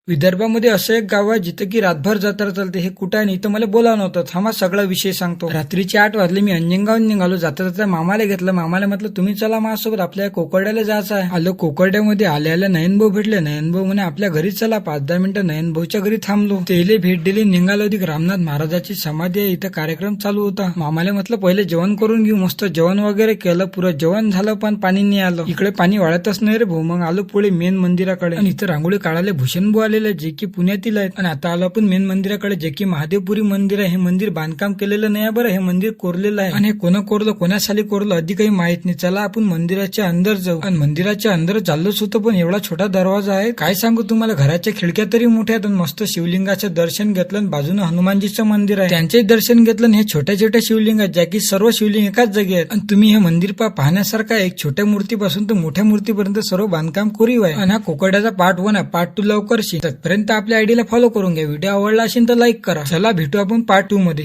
विदर्भामध्ये असं एक गाव आहे जिथं की रातभर जत्रा चालते. हे कुठं आहे इथं मला बोलावं नव्हतं. थांबा सगळा विषय सांगतो. रात्रीचे 8 वाजले. मी अंजनगावून निघालो. जाता जाता मामाला घेतलं. मामाला म्हटलं तुम्ही चला माझ्यासोबत, आपल्या कोकरड्याला जायचं आहे. आलो कोकरड्यामध्ये. आल्या नयनभाऊ भेटले. नयनभाऊ म्हणे आपल्या घरीच चला. 5-10 मिनिटं नयनभाऊच्या घरी थांबलो. तेले भेट दिली. निघालो होती. रामनाथ महाराजाची समाधी आहे. इथं कार्यक्रम चालू होता. मामाला म्हटलं पहिले जेवण करून घेऊ. मस्त जेवण वगैरे केलं. पुरं जेवण झालं पण पाणी नाही आलं. इकडे पाणी वाढतच नाही रे भाऊ. मग आलो पुढे मेन मंदिराकडे. आणि इथं रांगोळी काढायला भूषणभाऊ आलेले जे की पुण्यातील आहेत. आणि आता आलो आपण मेन मंदिराकडे जे की महादेवपुरी मंदिर आहे. हे मंदिर बांधकाम केलेलं नाही बरं. हे मंदिर कोरलेलं आहे. आणि कोणा कोरलं कोणासाली कोरलं अधिक काही माहित नाही. चला आपण मंदिराच्या अंदर जाऊ. आणि मंदिराच्या अंदर चाललोच होतं पण एवढा छोटा दरवाजा आहे काय सांगू तुम्हाला. घराच्या खिडक्या तरी मोठ्या आहेत. मस्त शिवलिंगाचं दर्शन घेतलं. आणि बाजूने हनुमानजीचं मंदिर आहे त्यांचेही दर्शन घेतलं. हे छोट्या छोट्या शिवलिंग आहेत ज्या की सर्व शिवलिंग एकाच जागी आहेत. आणि तुम्ही हे मंदिर पाहण्यासारखं आहे. एक छोट्या मूर्तीपासून तर मोठ्या मूर्तीपर्यंत सर्व बांधकाम कोरीव आहे. आणि हा कोकड्याचा पार्ट 1 आहे. पार्ट 2 लवकर तोपर्यंत आपल्या आयडीला फॉलो करून घ्या. व्हिडिओ आवडला असेल तर लाईक करा. चला भेटू आपण पार्ट 2 मध्ये.